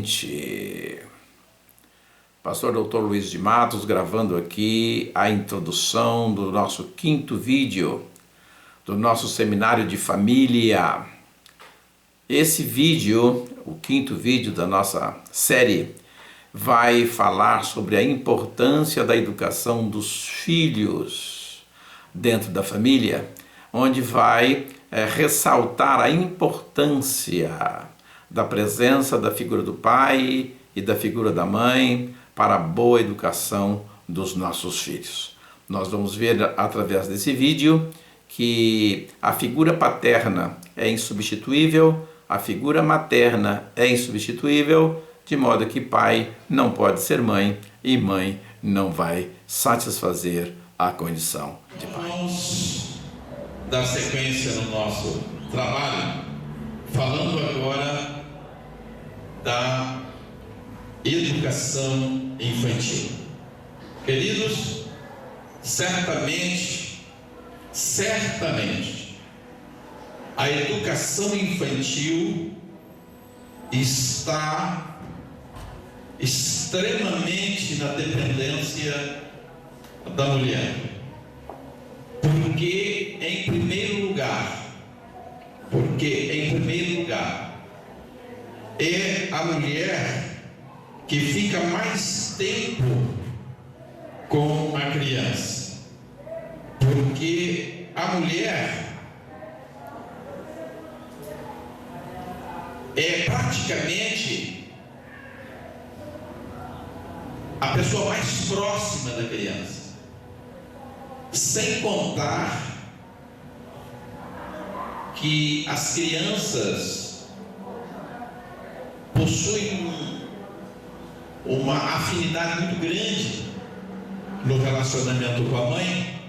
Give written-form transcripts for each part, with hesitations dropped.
mente. Pastor Dr. Luiz de Matos gravando aqui a introdução do nosso 5º vídeo do nosso seminário de família. Esse vídeo, o 5º vídeo da nossa série, vai falar sobre a importância da educação dos filhos dentro da família, onde vai ressaltar a importância da presença da figura do pai e da figura da mãe para a boa educação dos nossos filhos. Nós vamos ver através desse vídeo que a figura paterna é insubstituível, a figura materna é insubstituível, de modo que pai não pode ser mãe e mãe não vai satisfazer a condição de pai. Vamos dar sequência no nosso trabalho, falando agora da educação infantil. Queridos, certamente, a educação infantil está extremamente na dependência da mulher. Porque, em primeiro lugar, é a mulher que fica mais tempo com a criança. Porque a mulher é praticamente a pessoa mais próxima da criança. Sem contar que as crianças possuem uma afinidade muito grande no relacionamento com a mãe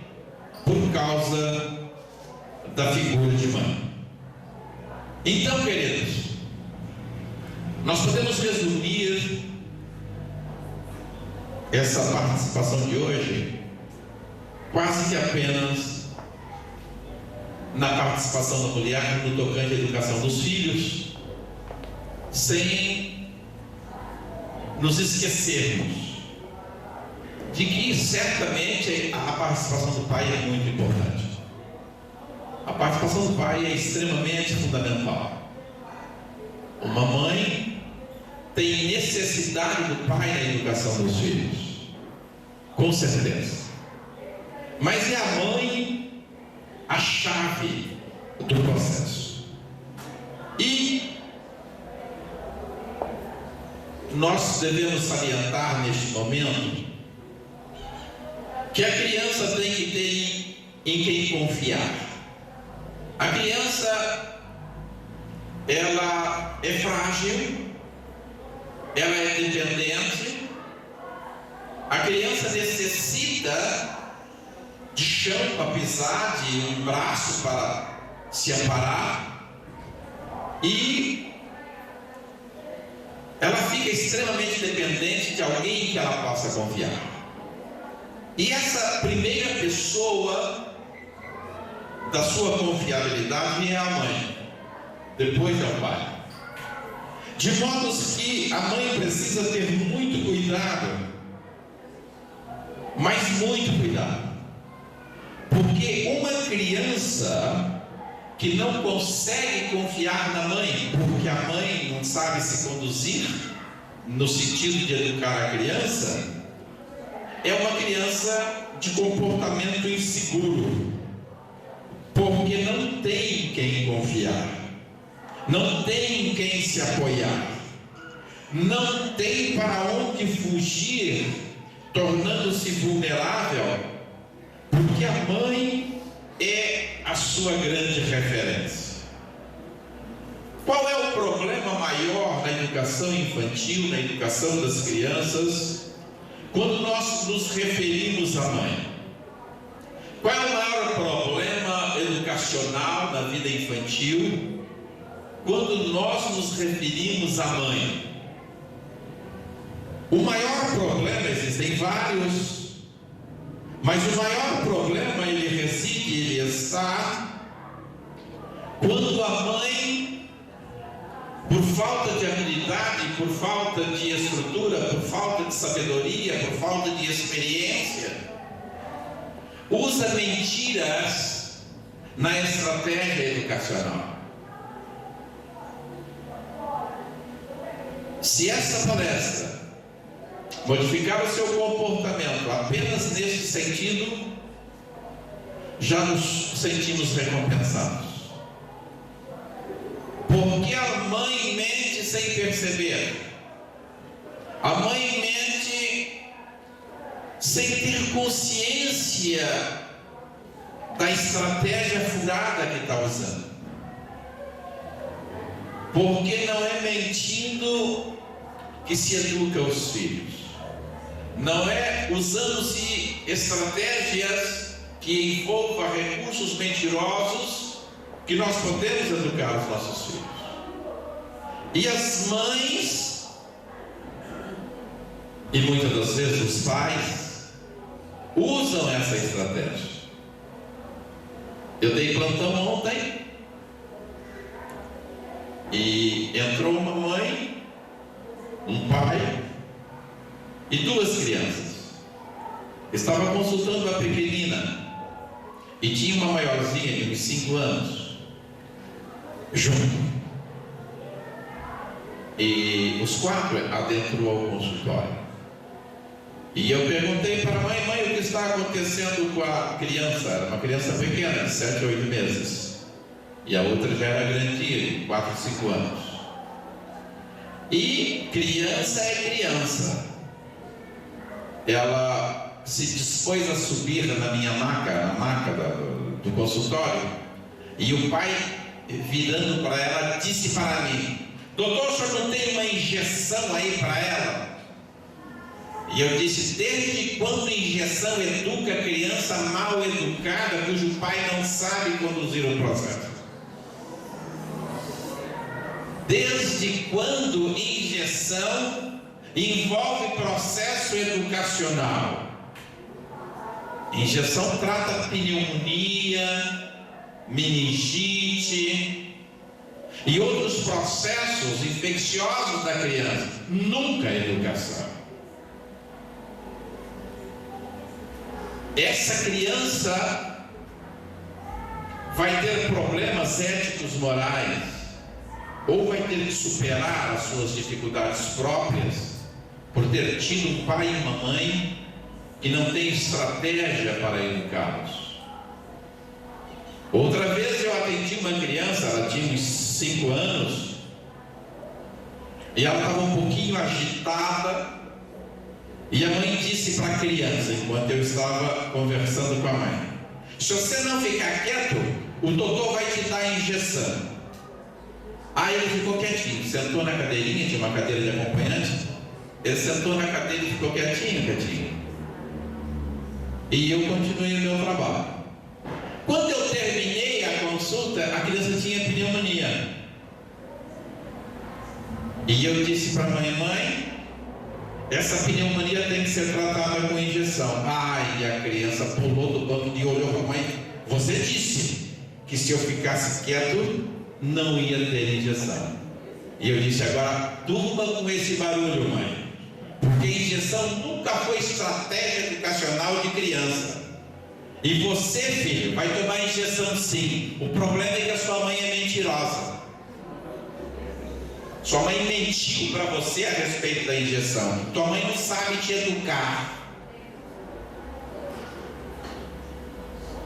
por causa da figura de mãe. Então, queridos, nós podemos resumir essa participação de hoje quase que apenas na participação da mulher no tocante à educação dos filhos, sem nos esquecermos de que certamente a participação do pai é muito importante. A participação do pai é extremamente fundamental. Uma mãe tem necessidade do pai na educação dos filhos, com certeza. Mas é a mãe a chave do processo. E nós devemos salientar neste momento que a criança tem que ter em quem confiar. A criança, ela é frágil, ela é dependente, a criança necessita de chão para pisar, de um braço para se amparar, e ela fica extremamente dependente de alguém que ela possa confiar. E essa primeira pessoa da sua confiabilidade é a mãe, depois é o pai. De modo que a mãe precisa ter muito cuidado, mas muito cuidado. Porque uma criança que não consegue confiar na mãe, porque a mãe não sabe se conduzir no sentido de educar a criança, é uma criança de comportamento inseguro, porque não tem em quem confiar, não tem em quem se apoiar, não tem para onde fugir, tornando-se vulnerável, porque a mãe é a sua grande referência. Qual é o problema maior na educação infantil, na educação das crianças, quando nós nos referimos à mãe? Qual é o maior problema educacional na vida infantil quando nós nos referimos à mãe? O maior problema, existem vários, mas o maior problema ele está quando a mãe, por falta de habilidade, por falta de estrutura, por falta de sabedoria, por falta de experiência, usa mentiras na estratégia educacional. Se essa palestra modificar o seu comportamento apenas neste sentido, já nos sentimos recompensados. Porque a mãe mente sem perceber. A mãe mente sem ter consciência da estratégia furada que está usando. Porque não é mentindo que se educa os filhos. Não é usando-se estratégias que envolvam recursos mentirosos que nós podemos educar os nossos filhos. E as mães, e muitas das vezes os pais, usam essa estratégia. Eu dei plantão ontem e entrou uma mãe, um pai e duas crianças. Estava consultando a pequenina e tinha uma maiorzinha de uns 5 anos junto. E os 4 adentrou ao consultório. E eu perguntei para a mãe: mãe, o que está acontecendo com a criança? Era uma criança pequena, de 7 ou 8 meses. E a outra já era grandinha, de 4 ou 5 anos. E criança é criança. Ela se dispôs a subir na minha maca, na maca do consultório, e o pai, virando para ela, disse para mim: doutor, o senhor não tem uma injeção aí para ela? E eu disse: desde quando injeção educa a criança mal educada, cujo pai não sabe conduzir o processo? Desde quando injeção envolve processo educacional? Injeção trata pneumonia, meningite e outros processos infecciosos da criança, nunca a educação. Essa criança vai ter problemas éticos, morais, ou vai ter que superar as suas dificuldades próprias por ter tido um pai e uma mãe que não tem estratégia para educá-los. Outra vez eu atendi uma criança, ela tinha uns 5 anos, e ela estava um pouquinho agitada, e a mãe disse para a criança, enquanto eu estava conversando com a mãe: se você não ficar quieto, o doutor vai te dar a injeção. Aí ele ficou quietinho, sentou na cadeirinha, tinha uma cadeira de acompanhante, ele sentou na cadeira e ficou quietinho. E eu continuei o meu trabalho. Quando eu terminei a consulta, a criança tinha pneumonia. E eu disse para a mãe: essa pneumonia tem que ser tratada com injeção. Ai, a criança pulou do banco e olhou para a mãe: você disse que se eu ficasse quieto, não ia ter injeção. E eu disse: agora durma com esse barulho, mãe, porque injeção nunca foi estratégia educacional de criança. E você, filho, vai tomar injeção sim. O problema é que a sua mãe é mentirosa. Sua mãe mentiu para você a respeito da injeção. Tua mãe não sabe te educar.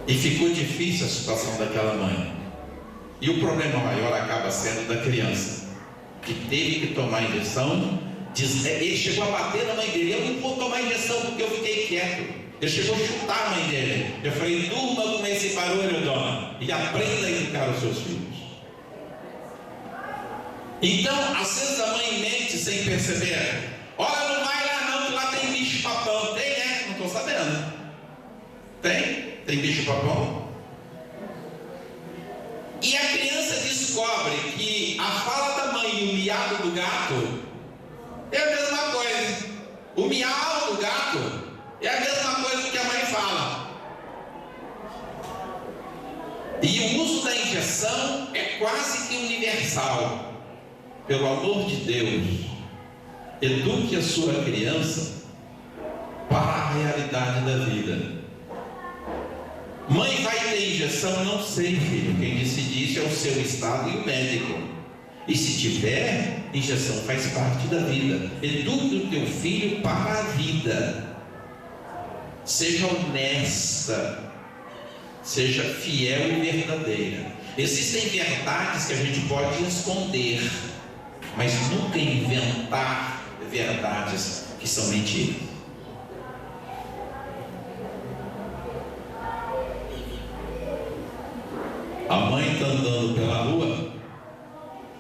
E ficou difícil a situação daquela mãe. E o problema maior acaba sendo da criança, que teve que tomar injeção. Ele chegou a bater na mãe dele: eu não vou tomar injeção porque eu fiquei quieto. Ele chegou a chutar a mãe dele. Eu falei: durma com esse barulho, dona, e aprenda a educar os seus filhos. Então, às vezes a mãe mente sem perceber. Olha, não vai lá não, que lá tem bicho-papão. Tem, né? Não estou sabendo. Tem bicho-papão. E a criança descobre que a fala da mãe e o miado do gato é a mesma coisa. O miau do gato é a mesma coisa que a mãe fala. E o uso da injeção é quase que universal. pelo amor de Deus, eduque a sua criança para a realidade da vida. Mãe, vai ter injeção? Não sei, filho. Quem decide isso é o seu estado e o médico. E se tiver, injeção faz parte da vida. Eduque o teu filho para a vida. Seja honesta, seja fiel e verdadeira. Existem verdades que a gente pode esconder, mas nunca inventar verdades que são mentiras. A mãe está andando pela rua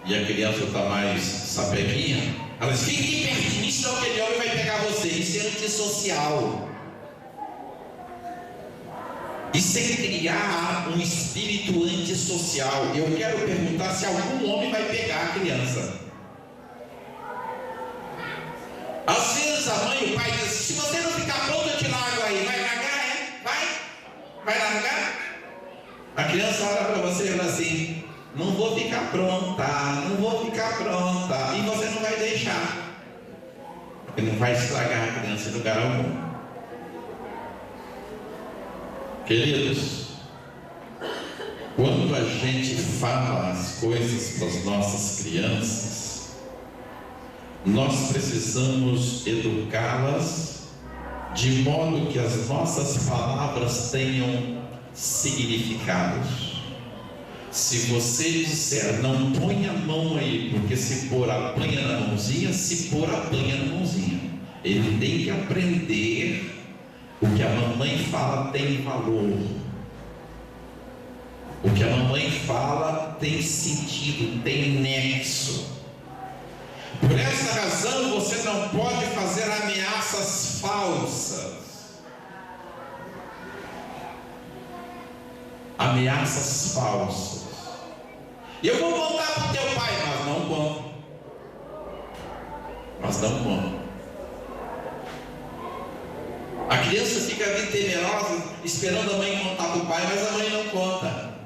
e a criança está mais sapequinha. Ela diz: fique pertinho, senão aquele homem vai pegar você. Isso é antissocial. Isso é criar um espírito antissocial. Eu quero perguntar se algum homem vai pegar a criança. Às vezes a mãe e o pai dizem: se você não ficar pronto, eu te largo aí. Vai largar, é? Vai largar? A criança olha para você e fala assim: não vou ficar pronta, não vou ficar pronta. E você não vai deixar, porque não vai estragar a criança em lugar algum. Queridos, quando a gente fala as coisas para as nossas crianças, nós precisamos educá-las de modo que as nossas palavras tenham significados. Se você disser: não põe a mão aí, porque se pôr apanha na mãozinha, se pôr apanha na mãozinha. Ele tem que aprender. O que a mamãe fala tem valor. O que a mamãe fala tem sentido, tem nexo. Por essa razão você não pode fazer ameaças falsas. Ameaças falsas. Eu vou contar para o teu pai, mas não conto. Mas não conto. A criança fica ali temerosa, esperando a mãe contar para o pai, mas a mãe não conta.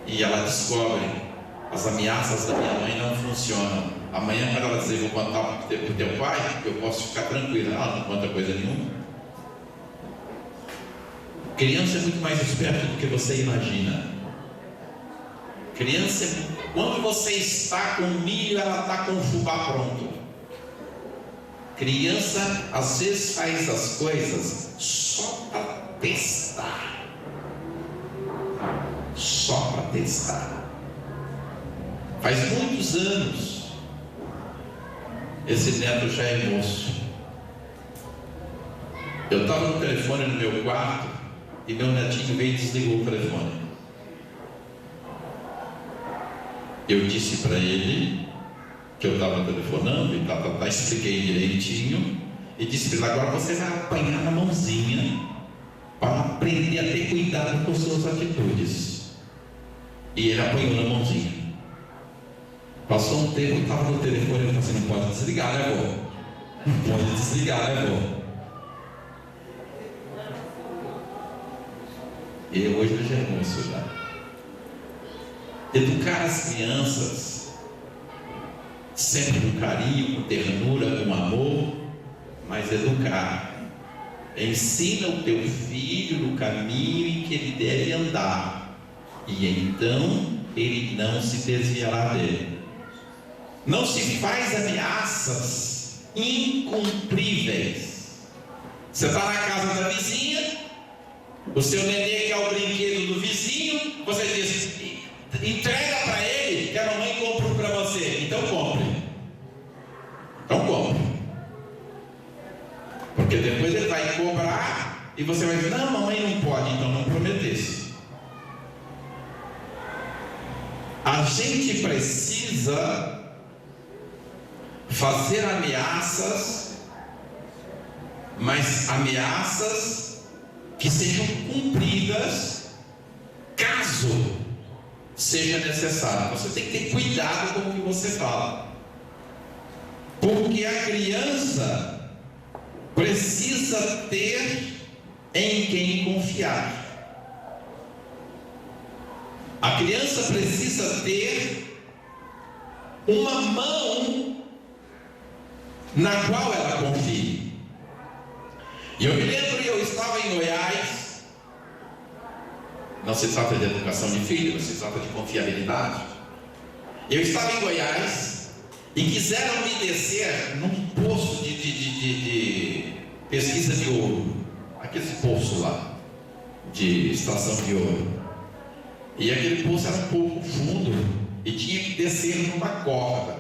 E ela descobre: as ameaças da minha mãe não funcionam. Amanhã, quando ela dizer: vou contar para o teu pai, eu posso ficar tranquila. Ela não conta coisa nenhuma. Criança é muito mais esperta do que você imagina. Criança, quando você está com milho, ela está com o fubá pronto. Criança às vezes faz as coisas só para testar. Só para testar. Faz muitos anos. Esse neto já é moço. Eu estava no telefone no meu quarto e meu netinho veio e desligou o telefone. Eu disse para ele que eu estava telefonando e expliquei direitinho e disse para ele: agora você vai apanhar na mãozinha para aprender a ter cuidado com suas atitudes. E ele apanhou na mãozinha. Passou um tempo, eu estava no telefone e ele falou assim: não pode desligar, né, vô? Não pode desligar, né, vô? E hoje eu já é moço já. Educar as crianças sempre com carinho, com ternura, com amor, mas educar. Ensina o teu filho no caminho em que ele deve andar, e então ele não se desviará dele. Não se faz ameaças incumpríveis. Você está na casa da vizinha, o seu nenê quer o brinquedo do vizinho, você diz: entrega para ele que a mamãe comprou para você. Então compre. Então compre. Porque depois ele vai cobrar e você vai dizer: não, mamãe não pode, então não prometesse. A gente precisa fazer ameaças, mas ameaças que sejam cumpridas caso seja necessário. Você tem que ter cuidado com o que você fala, porque a criança precisa ter em quem confiar. A criança precisa ter uma mão na qual ela confie. E eu me lembro, eu estava em Goiás. Não se trata de educação de filhos, se trata de confiabilidade. Eu estava em Goiás e quiseram me descer num poço de pesquisa de ouro, aquele poço lá de extração de ouro. E aquele poço era um pouco fundo e tinha que descer numa corda,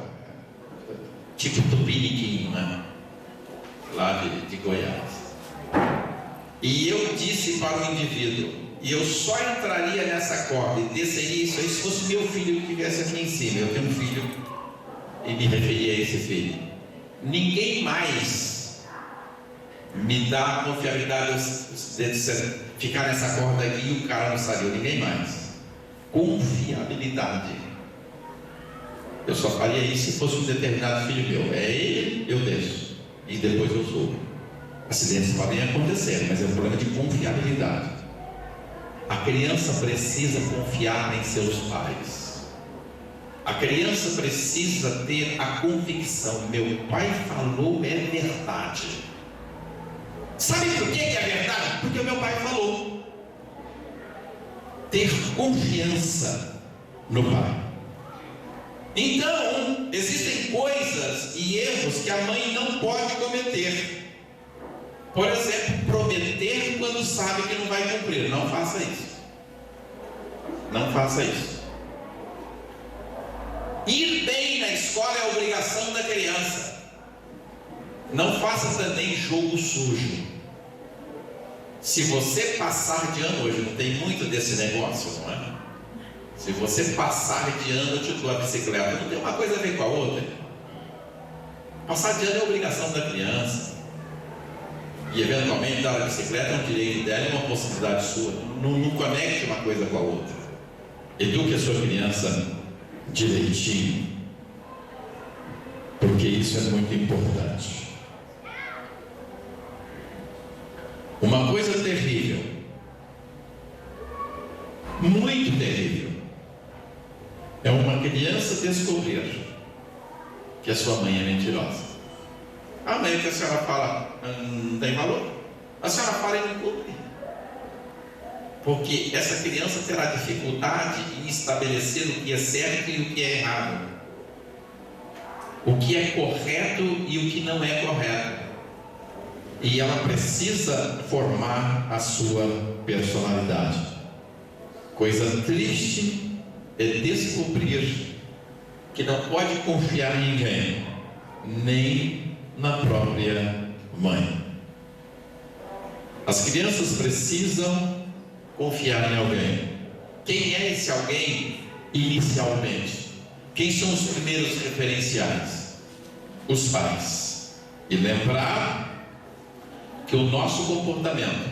tipo Tupiniquim, né? Lá de Goiás. E eu disse para o indivíduo: e eu só entraria nessa corda e desceria isso aí se fosse meu filho que estivesse aqui em cima. Eu tenho um filho e me referia a esse filho. Ninguém mais me dá confiabilidade de ficar nessa corda aqui e o cara não saiu. Ninguém mais. Confiabilidade. Eu só faria isso se fosse um determinado filho meu. É ele, eu desço e depois eu subo. Acidentes podem acontecer, mas é um problema de confiabilidade. A criança precisa confiar em seus pais. A criança precisa ter a convicção: meu pai falou é verdade. Sabe por que é verdade? Porque o meu pai falou. Ter confiança no pai. Então, existem coisas e erros que a mãe não pode cometer. Por exemplo, prometer quando sabe que não vai cumprir. Não faça isso. Não faça isso. Ir bem na escola é obrigação da criança. Não faça também jogo sujo. Se você passar de ano, hoje não tem muito desse negócio, não é? Se você passar de ano, eu te dou a bicicleta. Não tem uma coisa a ver com a outra. Passar de ano é obrigação da criança. E eventualmente dar a bicicleta é um direito dela, é uma possibilidade sua. Não conecte uma coisa com a outra. Eduque a sua criança direitinho, porque isso é muito importante. Uma coisa terrível, muito terrível, é uma criança descobrir que a sua mãe é mentirosa. A mãe que a senhora fala não tem valor, a senhora fala e não cumpre. Porque essa criança terá dificuldade em estabelecer o que é certo e o que é errado, o que é correto e o que não é correto. E ela precisa formar a sua personalidade. Coisa triste é descobrir que não pode confiar em ninguém, nem na própria mãe. As crianças precisam confiar em alguém. Quem é esse alguém inicialmente? Quem são os primeiros referenciais? Os pais. E lembrar que o nosso comportamento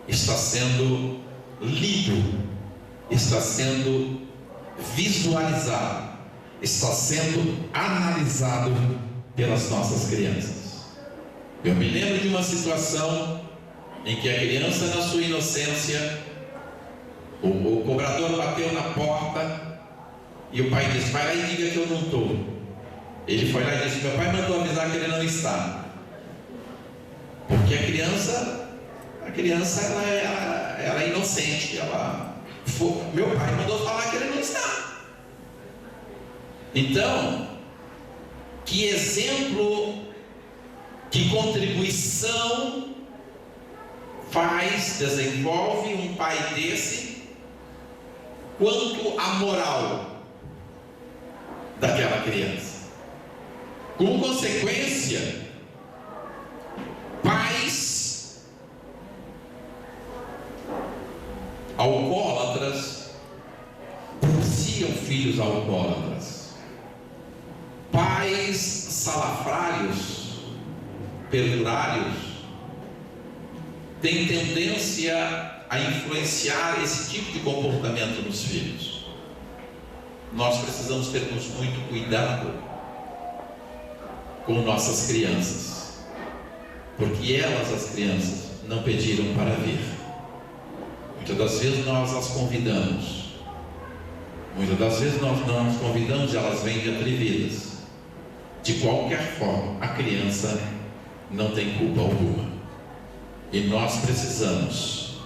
está sendo lido, está sendo visualizado, está sendo analisado pelas nossas crianças. Eu me lembro de uma situação em que a criança, na sua inocência, o cobrador bateu na porta e o pai disse: vai lá e diga que eu não estou. Ele foi lá e disse: meu pai mandou avisar que ele não está. Porque a criança ela é inocente. Meu pai mandou falar que ele não está. Então, que exemplo, que contribuição desenvolve um pai desse quanto à moral daquela criança. Com consequência, pais alcoólatras propiciam filhos alcoólatras. Pais salafrários, perdurários, têm tendência a influenciar esse tipo de comportamento nos filhos. Nós precisamos termos muito cuidado com nossas crianças, porque elas, as crianças, não pediram para vir. Muitas das vezes nós as convidamos, Muitas das vezes nós não as convidamos e elas vêm de atrevidas. De qualquer forma, a criança não tem culpa alguma. E nós precisamos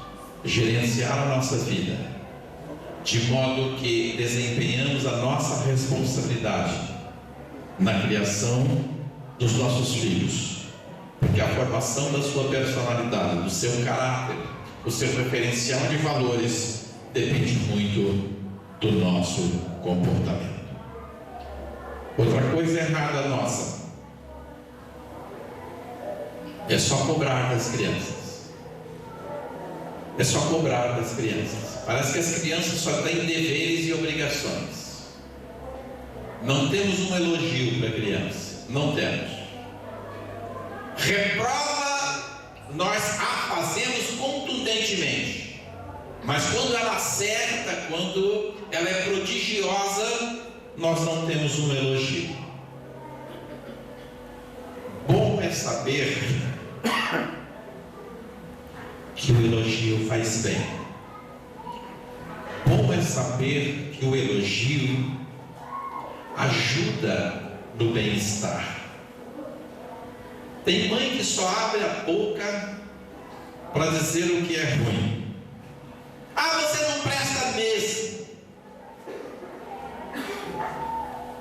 gerenciar a nossa vida de modo que desempenhamos a nossa responsabilidade na criação dos nossos filhos, porque a formação da sua personalidade, do seu caráter, o seu referencial de valores depende muito do nosso comportamento. Outra coisa errada nossa é só cobrar das crianças. É só cobrar das crianças. Parece que as crianças só têm deveres e obrigações. Não temos um elogio para a criança. Não temos. Reprova, nós a fazemos contundentemente. Mas quando ela acerta, quando ela é prodigiosa, nós não temos um elogio. Bom é saber que o elogio faz bem. Bom é saber que o elogio ajuda no bem-estar. Tem mãe que só abre a boca para dizer o que é ruim. Ah, você não presta mesmo.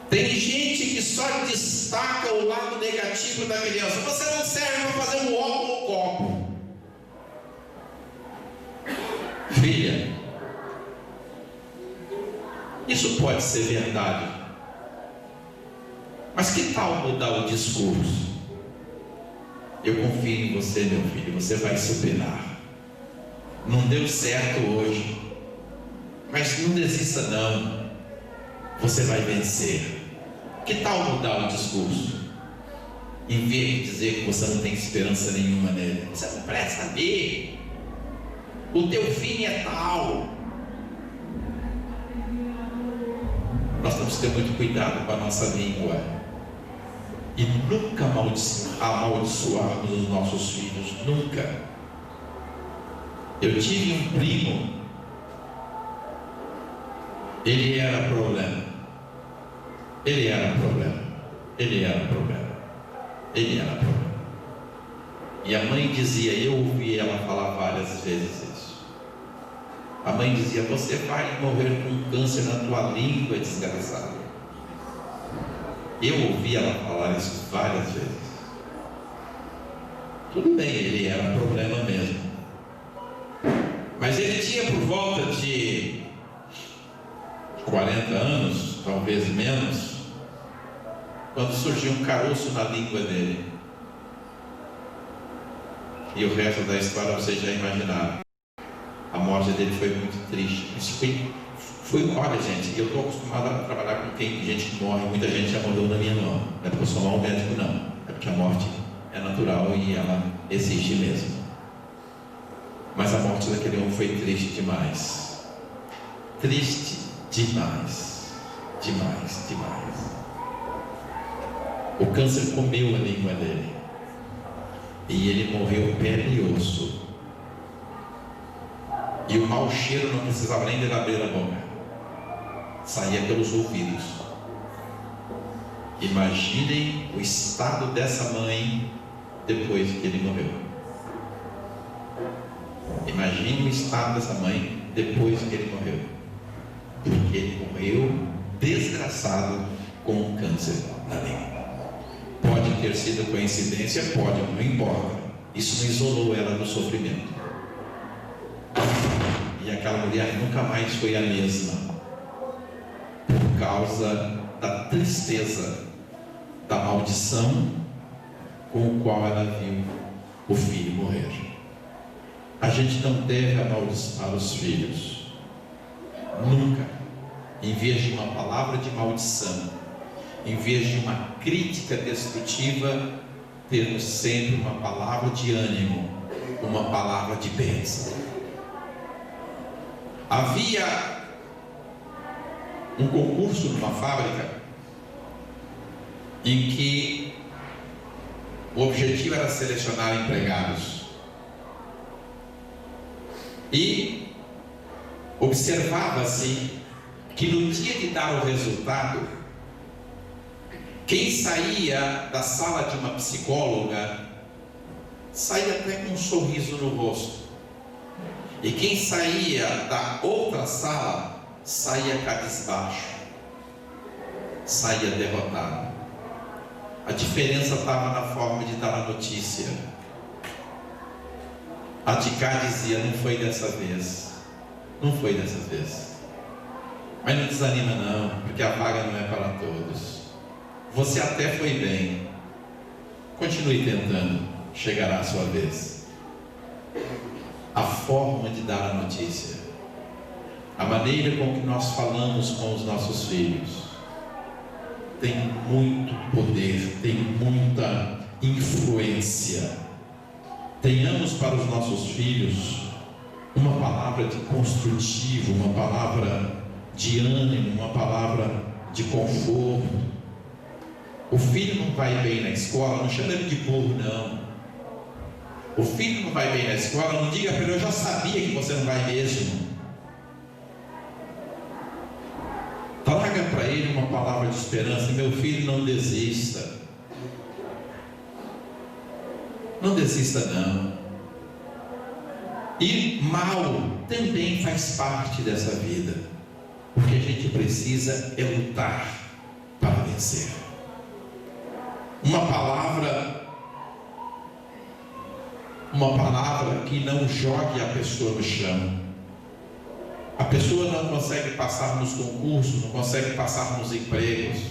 Tem gente que só destaca o lado negativo da criança. Você não serve para fazer um ovo ou copo. Filha, isso pode ser verdade, mas que tal mudar o discurso? Eu confio em você, meu filho, você vai superar. Não deu certo hoje, mas não desista não, você vai vencer. Que tal mudar o discurso? Em vez de dizer que você não tem esperança nenhuma nele, você não presta a ver, o teu fim é tal. Nós temos que ter muito cuidado com a nossa língua e nunca amaldiçoarmos os nossos filhos, nunca. Eu tive um primo, ele era problema. E a mãe dizia, eu ouvi ela falar várias vezes isso. A mãe dizia, você vai morrer com câncer na tua língua, desgraçado. Eu ouvi ela falar isso várias vezes. Tudo bem, ele era problema mesmo. Mas ele tinha por volta de 40 anos, talvez menos, quando surgiu um caroço na língua dele. E o resto da história vocês já imaginaram. A morte dele foi muito triste. Isso foi olha, gente, eu estou acostumado a trabalhar com gente que morre. Muita gente já morreu na minha mão. Não é porque eu sou mau médico, não. É porque a morte é natural e ela existe mesmo. Mas a morte daquele homem foi triste demais. Triste demais. O câncer comeu a língua dele. E ele morreu pele e osso. E o mau cheiro não precisava nem de abrir a boca. Saía pelos ouvidos. Imaginem o estado dessa mãe depois que ele morreu. Imagine o estado dessa mãe depois que ele morreu. Porque ele morreu desgraçado com um câncer na língua. Pode ter sido coincidência, pode, não importa. Isso não isolou ela do sofrimento. E aquela mulher nunca mais foi a mesma, por causa da tristeza, da maldição com o qual ela viu o filho morrer. A gente não deve amaldiçoar os filhos, nunca. Em vez de uma palavra de maldição, em vez de uma crítica destrutiva, termos sempre uma palavra de ânimo, uma palavra de bênção. Havia um concurso numa fábrica em que o objetivo era selecionar empregados. E observava-se que no dia de dar o resultado, quem saía da sala de uma psicóloga saía até com um sorriso no rosto, e quem saía da outra sala saía cabisbaixo, saía derrotado. A diferença estava na forma de dar a notícia. A de cá dizia: não foi dessa vez, não foi dessa vez. Mas não desanima não, porque a vaga não é para todos. Você até foi bem, continue tentando, chegará a sua vez. A forma de dar a notícia, a maneira com que nós falamos com os nossos filhos, tem muito poder, tem muita influência. Tenhamos para os nossos filhos uma palavra de construtivo, uma palavra de ânimo, uma palavra de conforto. O filho não vai bem na escola, não chama ele de burro, não. O filho não vai bem na escola, não diga para ele: eu já sabia que você não vai mesmo. Traga para ele uma palavra de esperança: meu filho, não desista. Não desista não. E mal também faz parte dessa vida. O que a gente precisa é lutar para vencer. Uma palavra que não jogue a pessoa no chão. A pessoa não consegue passar nos concursos, não consegue passar nos empregos.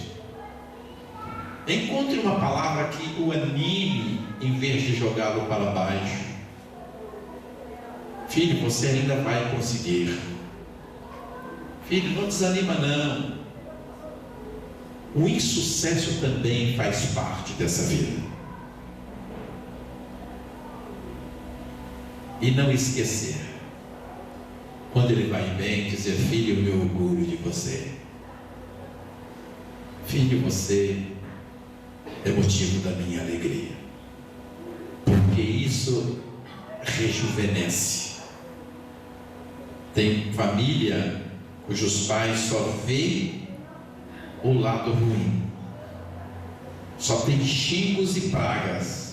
Encontre uma palavra que o anime, em vez de jogá-lo para baixo. Filho, você ainda vai conseguir. Filho, não desanima não. O insucesso também faz parte dessa vida. E não esquecer, quando ele vai bem, dizer: filho, meu orgulho de você. Filho, você é motivo da minha alegria, porque isso rejuvenesce. Tem família cujos pais só veem o lado ruim, só tem xingos e pragas.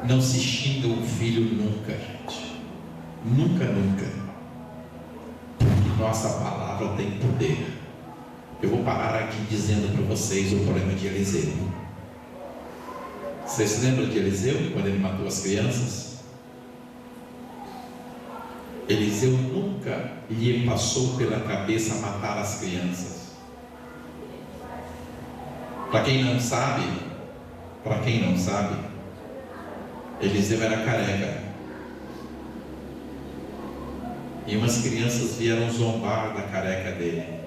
Não se xinga um filho nunca, gente. Nunca, nunca. Porque nossa palavra tem poder. Eu vou parar aqui dizendo para vocês o problema de Eliseu. Vocês se lembram de Eliseu, quando ele matou as crianças? Eliseu nunca lhe passou pela cabeça matar as crianças. Para quem não sabe, Eliseu era careca. E umas crianças vieram zombar da careca dele.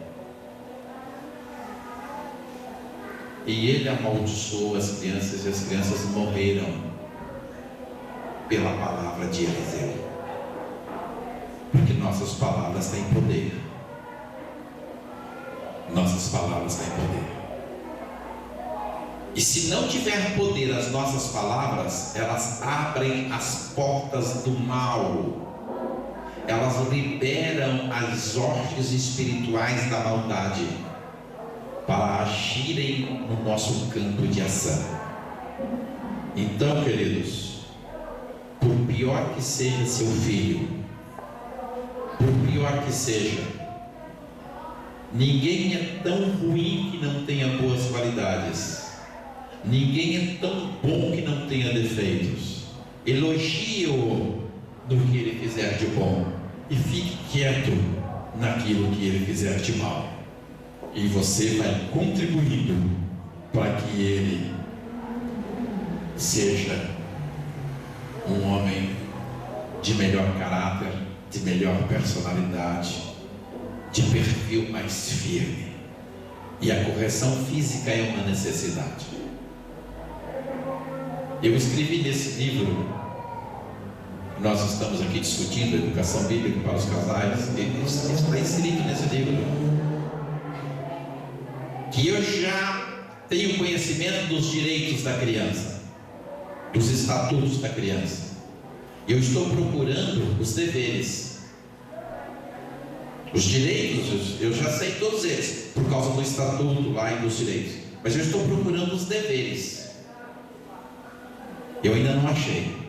E ele amaldiçoou as crianças, e as crianças morreram pela palavra de Eliseu. Porque nossas palavras têm poder. Nossas palavras têm poder. E se não tiver poder as nossas palavras, elas abrem as portas do mal. Elas liberam as hostes espirituais da maldade para agirem no nosso campo de ação. Então, queridos, por pior que seja seu filho, por pior que seja, ninguém é tão ruim que não tenha boas qualidades. Ninguém é tão bom que não tenha defeitos. Elogie-o no que ele fizer de bom e fique quieto naquilo que ele fizer de mal. E você vai contribuindo para que ele seja um homem de melhor caráter, de melhor personalidade, de perfil mais firme. E a correção física é uma necessidade. Eu escrevi nesse livro, nós estamos aqui discutindo a educação bíblica para os casais, isso está escrito nesse livro, que eu já tenho conhecimento dos direitos da criança, dos estatutos da criança. Eu estou procurando os deveres. Os direitos, eu já sei todos eles, por causa do estatuto lá e dos direitos. Mas eu estou procurando os deveres. Eu ainda não achei.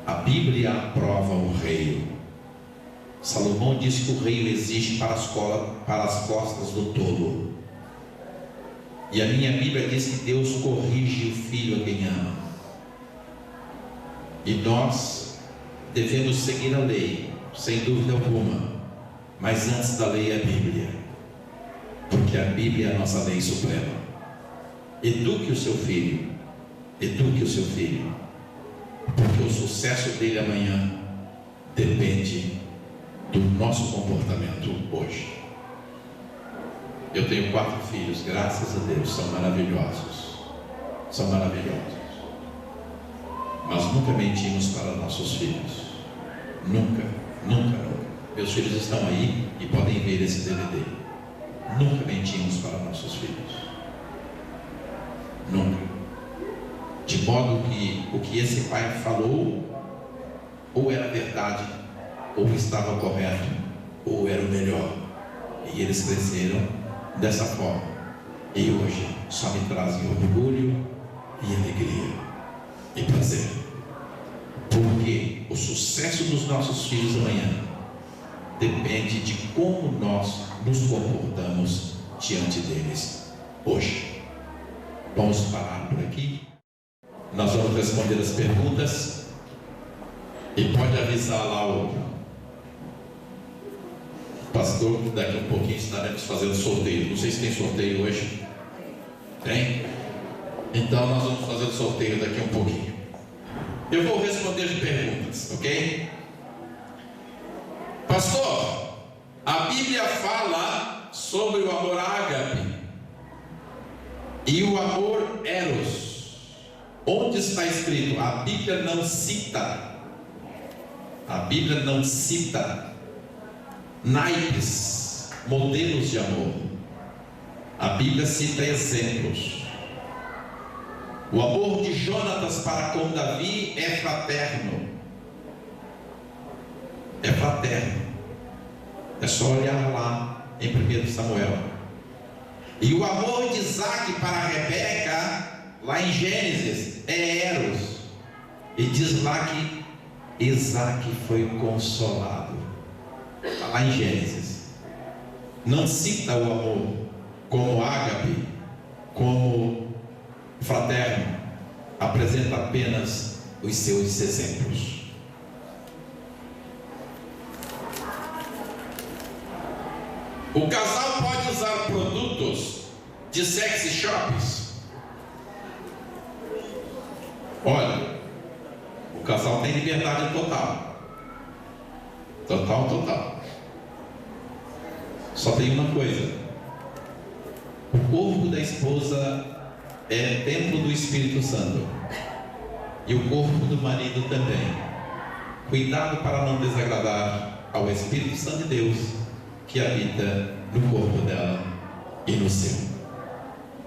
A Bíblia aprova o reino. Salomão disse que o reino existe para as costas do tolo. E a minha Bíblia diz que Deus corrige o filho a quem ama. E nós devemos seguir a lei, sem dúvida alguma. Mas antes da lei é a Bíblia, porque a Bíblia é a nossa lei suprema. Eduque o seu filho, porque o sucesso dele amanhã depende do nosso comportamento hoje. Eu tenho 4 filhos, graças a Deus, são maravilhosos. Mas nunca mentimos para nossos filhos. Nunca. Meus filhos estão aí e podem ver esse DVD. Nunca mentimos para nossos filhos. Nunca. De modo que o que esse pai falou, ou era verdade, ou estava correto, ou era o melhor. E eles cresceram dessa forma. E hoje só me trazem orgulho e alegria e prazer. Porque o sucesso dos nossos filhos amanhã depende de como nós nos comportamos diante deles hoje. Vamos parar por aqui. Nós vamos responder as perguntas. E pode avisar lá o pastor que daqui a um pouquinho estaremos fazendo sorteio. Não sei se tem sorteio hoje. Tem? Então nós vamos fazer o sorteio daqui a um pouquinho. Eu vou responder as perguntas, ok? Pastor, a Bíblia fala sobre o amor ágape e o amor eros. Onde está escrito? A Bíblia não cita. Naipes, modelos de amor. A Bíblia cita exemplos. O amor de Jonatas para com Davi é fraterno. É só olhar lá em 1 Samuel. E o amor de Isaac para Rebeca, lá em Gênesis, é eros. E diz lá que Isaac foi consolado. Está lá em Gênesis. Não cita o amor como ágape, como fraterno. Apresenta apenas os seus exemplos. O casal pode usar produtos de sexy shops? Olha, o casal tem liberdade total. Total. Só tem uma coisa: o corpo da esposa é templo do Espírito Santo, e o corpo do marido também. Cuidado para não desagradar ao Espírito Santo de Deus que habita no corpo dela e no seu.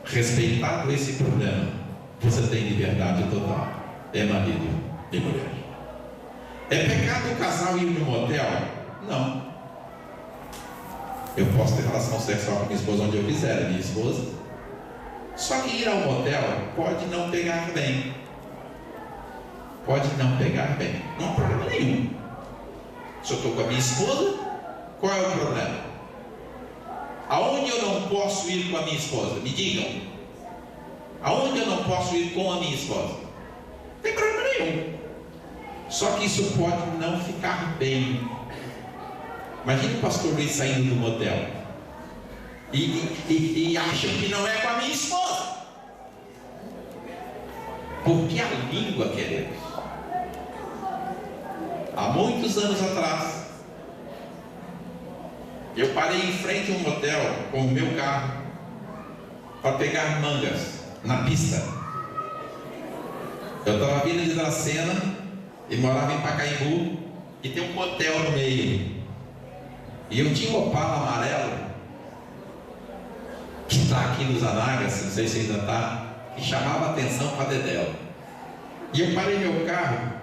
Respeitado esse problema, você tem liberdade total. É marido e mulher. É pecado o casal ir no motel? Não. Eu posso ter relação sexual com minha esposa onde eu quiser, minha esposa. Só que ir ao motel pode não pegar bem. Não há problema nenhum. Se eu estou com a minha esposa, qual é o problema? Aonde eu não posso ir com a minha esposa? Me digam. Aonde eu não posso ir com a minha esposa? Não tem problema nenhum. Só que isso pode não ficar bem. Imagina o pastor Luiz saindo do motel e acham que não é com a minha esposa. Porque a língua, queridos, há muitos anos atrás, eu parei em frente a um motel com o meu carro para pegar mangas na pista. Eu estava vindo de Dracena e morava em Pacaembu, e tem um motel no meio. E eu tinha um Opala amarelo que está aqui nos Anagas, não sei se ainda está, que chamava atenção para Dedéu. E eu parei meu carro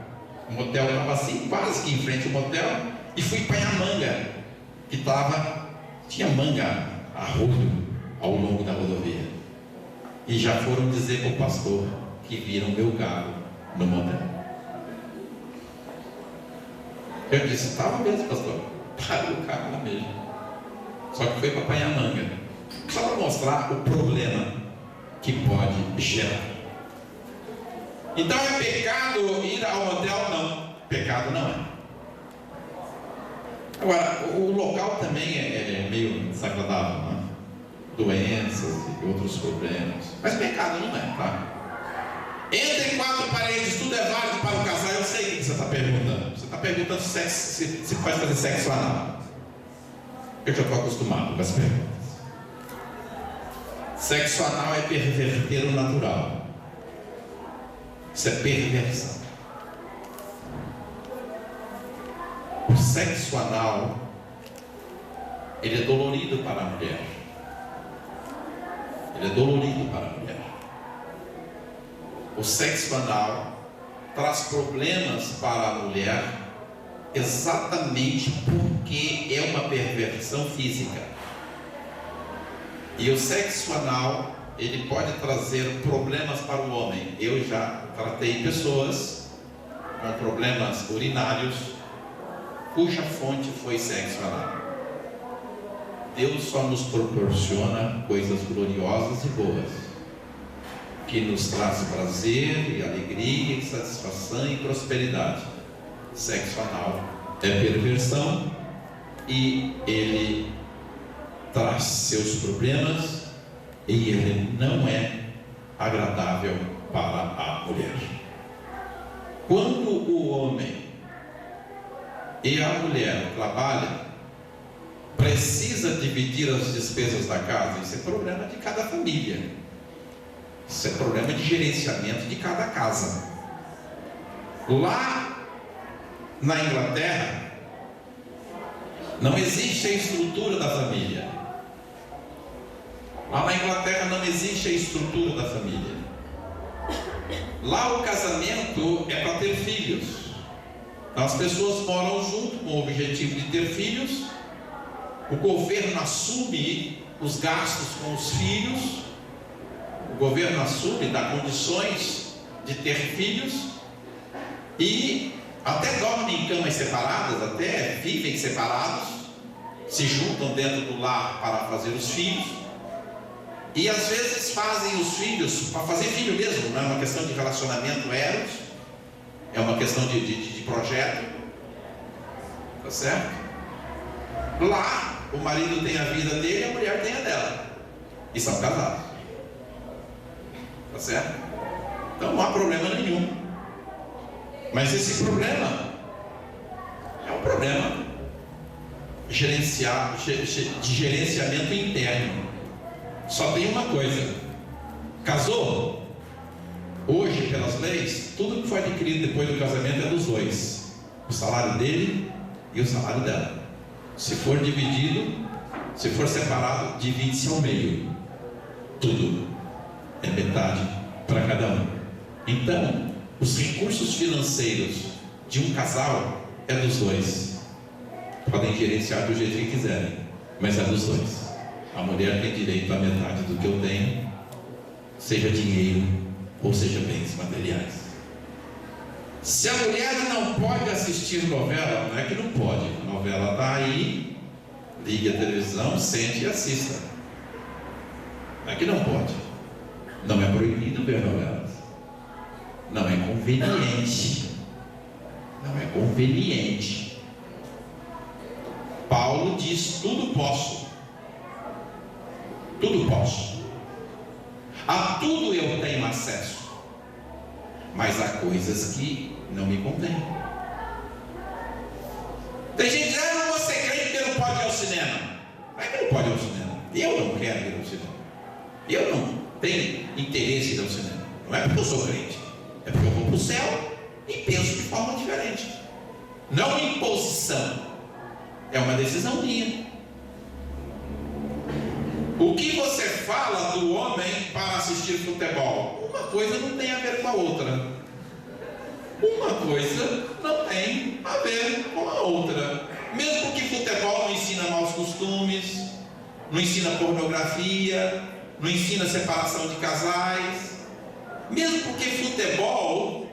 O motel estava assim, quase que em frente ao motel, e fui para a manga, que tinha manga a rodo ao longo da rodovia. E já foram dizer para o pastor que viram meu carro no motel. Eu disse, estava mesmo, pastor. Parou o carro lá mesmo. Só que foi para apanhar manga. Só para mostrar o problema que pode gerar. Então é pecado ir ao motel? Não. Pecado não é. Agora, o local também é meio desagradável, não é? Doenças e outros problemas. Mas pecado não é, tá? Entre quatro paredes, tudo é válido para o casal. Eu sei o que você está perguntando. Você está perguntando se pode fazer sexo anal. Eu já estou acostumado com as perguntas. Sexo anal é perverter o natural. Isso é perversão. O sexo anal, ele é dolorido para a mulher. Ele é dolorido para a mulher. O sexo anal traz problemas para a mulher exatamente porque é uma perversão física. E o sexo anal, ele pode trazer problemas para o homem. Eu já tratei pessoas com problemas urinários cuja fonte foi sexo anal. Deus só nos proporciona coisas gloriosas e boas, que nos traz prazer e alegria e satisfação e prosperidade. Sexo anal é perversão e ele traz seus problemas e ele não é agradável para a mulher. Quando o homem e a mulher trabalham, precisa dividir as despesas da casa. Isso é problema de cada família. Isso é problema de gerenciamento de cada casa. Lá na Inglaterra, não existe a estrutura da família. Lá na Inglaterra não existe a estrutura da família. Lá o casamento é para ter filhos. Então as pessoas moram junto com o objetivo de ter filhos. O governo assume os gastos com os filhos. O governo assume, dá condições de ter filhos. E até dormem em camas separadas, até vivem separados. Se juntam dentro do lar para fazer os filhos. E às vezes fazem os filhos para fazer filho mesmo. Não é uma questão de relacionamento eros. É uma questão de projeto. Tá certo? Lá, o marido tem a vida dele e a mulher tem a dela. E são casados. Tá certo? Então não há problema nenhum. Mas esse problema é um problema de gerenciamento interno. Só tem uma coisa: casou, hoje pelas leis, tudo que foi adquirido depois do casamento é dos dois. O salário dele e o salário dela. Se for dividido, se for separado, divide-se ao meio. Tudo é metade para cada um. Então, os recursos financeiros de um casal é dos dois. Podem gerenciar do jeito que quiserem, mas é dos dois. A mulher tem direito à metade do que eu tenho, seja dinheiro ou seja bens materiais. Se a mulher não pode assistir novela, não é que não pode. A novela está aí, ligue a televisão, sente e assista. Não é que não pode. Não é proibido ver novelas. Não é conveniente. Não é conveniente. Paulo diz: tudo posso. Tudo posso. A tudo eu tenho acesso. Mas há coisas que não me convêm. Tem gente que diz: não vou ser crente porque não pode ir ao cinema. Não é que não pode ir ao cinema. Eu não quero ir ao cinema. Eu não tenho interesse em ir ao cinema. Não é porque eu sou crente. É porque eu vou para o céu e penso de forma diferente. Não imposição. É uma decisão minha. O que você fala do homem para assistir futebol? Uma coisa não tem a ver com a outra. Uma coisa não tem a ver com a outra. Mesmo que futebol não ensina maus costumes, não ensina pornografia, não ensina separação de casais, mesmo porque futebol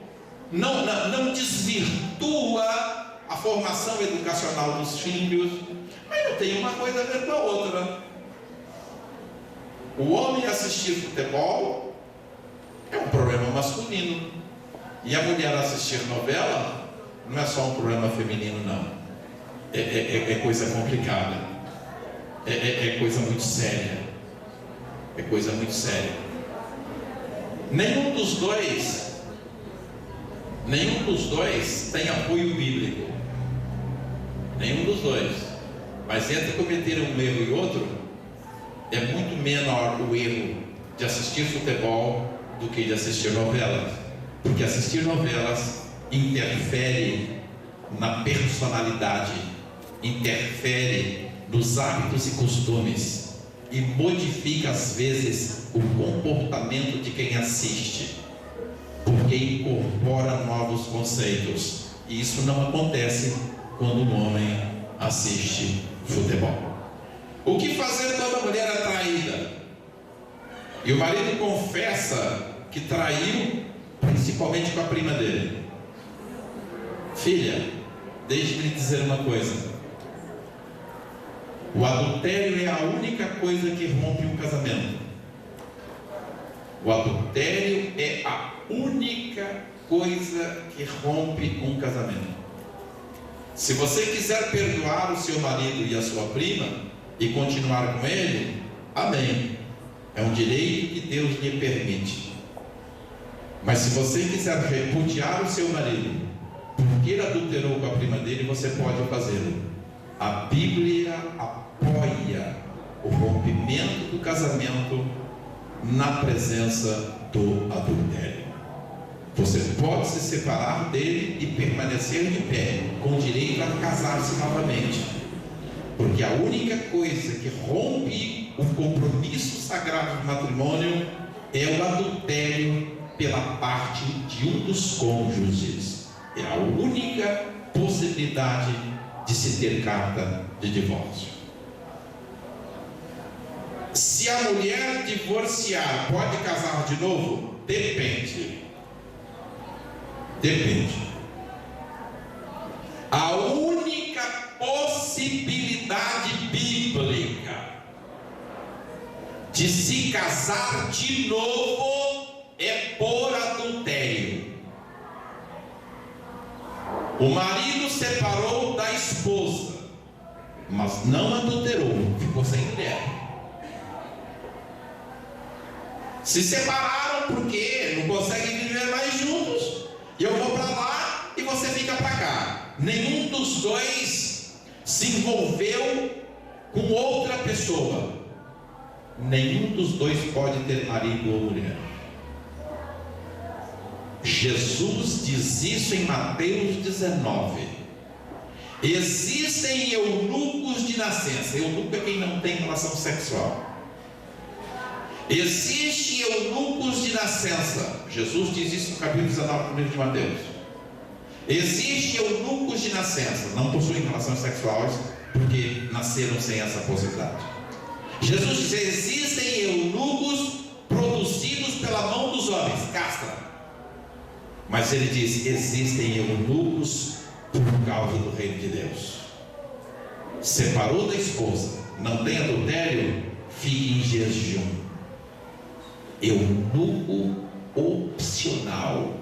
não desvirtua a formação educacional dos filhos, mas não tem uma coisa a ver com a outra. O homem assistir futebol é um problema masculino, e a mulher assistir novela não é só um problema feminino, não. É coisa complicada, é coisa muito séria, é coisa muito séria. Nenhum dos dois tem apoio bíblico, nenhum dos dois. Mas entre cometer um erro e outro, é muito menor o erro de assistir futebol do que de assistir novelas, porque assistir novelas interfere na personalidade, interfere nos hábitos e costumes e modifica às vezes o comportamento de quem assiste, porque incorpora novos conceitos, e isso não acontece quando um homem assiste futebol. O que fazer quando a mulher é traída e o marido confessa que traiu, principalmente com a prima dele? Filha, deixe-me lhe dizer uma coisa: o adultério é a única coisa que rompe um casamento. O adultério é a única coisa que rompe um casamento. Se você quiser perdoar o seu marido e a sua prima e continuar com ele, amém, é um direito que Deus lhe permite. Mas se você quiser repudiar o seu marido porque ele adulterou com a prima dele, você pode fazê-lo. A Bíblia apoia o rompimento do casamento na presença do adultério. Você pode se separar dele e permanecer de pé, com direito a casar-se novamente, porque a única coisa que rompe o compromisso sagrado do matrimônio é o adultério pela parte de um dos cônjuges. É a única possibilidade de se ter carta de divórcio. Se a mulher divorciar, pode casar de novo? Depende. A única possibilidade bíblica de se casar de novo é por adultério. O marido separou da esposa, mas não adulterou, ficou sem mulher. Se separaram porque não conseguem viver mais juntos, e eu vou para lá e você fica para cá. Nenhum dos dois se envolveu com outra pessoa. Nenhum dos dois pode ter marido ou mulher. Jesus diz isso em Mateus 19. Existem eunucos de nascença. Eunuco é quem não tem relação sexual. Existem eunucos de nascença. Jesus diz isso no capítulo 19 do livro de Mateus. Existem eunucos de nascença, não possuem relações sexuais porque nasceram sem essa possibilidade. Jesus diz: existem eunucos produzidos pela mão dos homens, castra. Mas ele diz: existem eunucos por causa do reino de Deus. Separou da esposa, não tem adultério, fique em jejum. Eunuco opcional,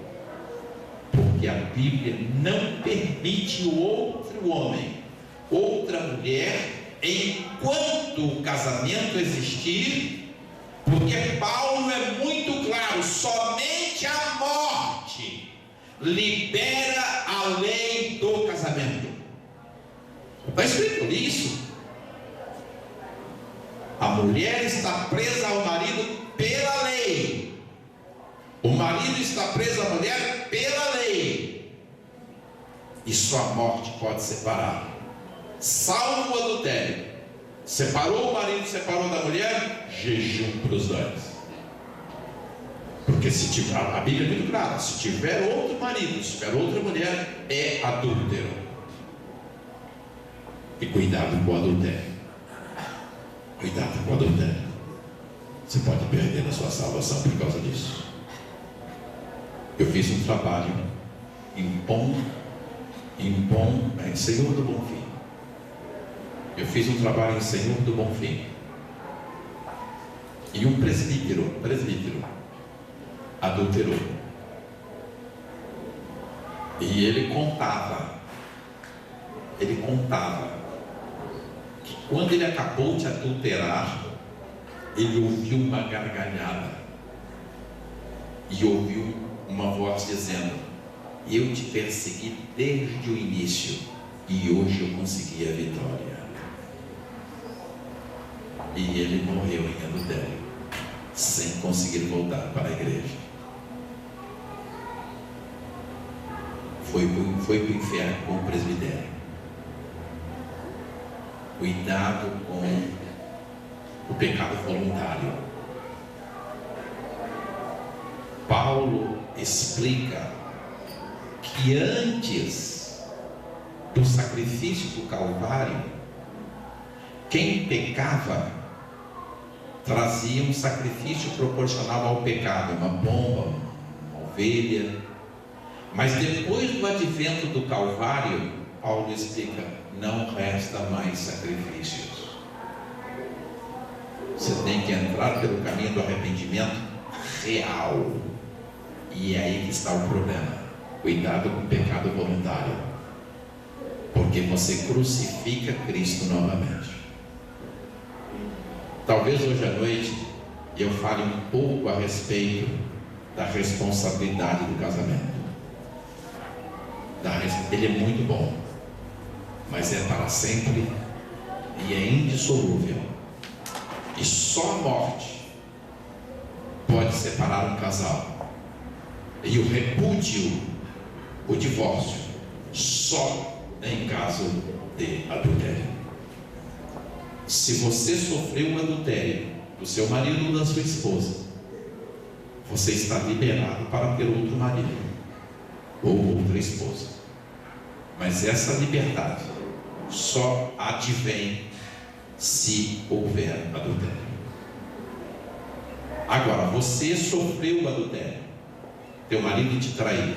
porque a Bíblia não permite o outro homem, outra mulher, enquanto o casamento existir, porque Paulo é muito claro: somente a morte libera a lei do casamento. Está escrito isso. A mulher está presa ao marido pela lei. O marido está preso à mulher pela lei. E só a morte pode separar, salvo o adultério. Separou o marido, separou da mulher, jejum para os dois. Porque Porque se tiver, a Bíblia é muito clara: se tiver outro marido, se tiver outra mulher, é adúltero. E cuidado com o adultério. Cuidado com o adultério. Você pode perder a sua salvação por causa disso. Eu fiz um trabalho em Senhor do Bom Fim. Eu fiz um trabalho em Senhor do Bom Fim. E um presbítero adulterou. E ele contava que quando ele acabou de adulterar, ele ouviu uma gargalhada e ouviu uma voz dizendo: eu te persegui desde o início e hoje eu consegui a vitória. E ele morreu em adultério, sem conseguir voltar para a igreja. Foi para o inferno com o presbitério. Cuidado com o pecado voluntário. Paulo explica que antes do sacrifício do Calvário, quem pecava trazia um sacrifício proporcional ao pecado, uma pomba, uma ovelha. Mas depois do advento do Calvário, Paulo explica: não resta mais sacrifícios. Você tem que entrar pelo caminho do arrependimento real. E é aí que está o problema. Cuidado com o pecado voluntário, porque você crucifica Cristo novamente. Talvez hoje à noite eu fale um pouco a respeito da responsabilidade do casamento. Ele é muito bom, mas é para sempre e é indissolúvel. E só a morte pode separar um casal. E o repúdio, o divórcio, só em caso de adultério. Se você sofreu um adultério do seu marido ou da sua esposa, você está liberado para ter outro marido ou outra esposa. Mas essa liberdade só advém se houver adultério. Agora, você sofreu o adultério, teu marido te traiu,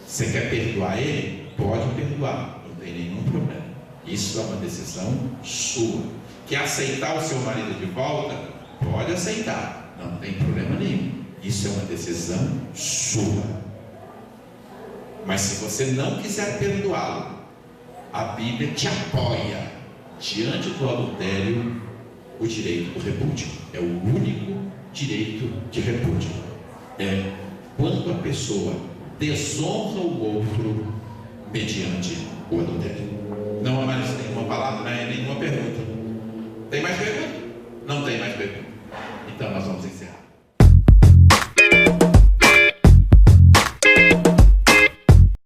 você quer perdoar ele? Pode perdoar, não tem nenhum problema. Isso é uma decisão sua. Quer aceitar o seu marido de volta? Pode aceitar, não tem problema nenhum. Isso é uma decisão sua. Mas se você não quiser perdoá-lo, a Bíblia te apoia diante do adultério o direito do repúdio. É o único direito de repúdio. É quando a pessoa desonra o outro mediante o adultério. Não há mais nenhuma palavra, nenhuma pergunta. Tem mais pergunta? Não tem mais pergunta. Então nós vamos encerrar.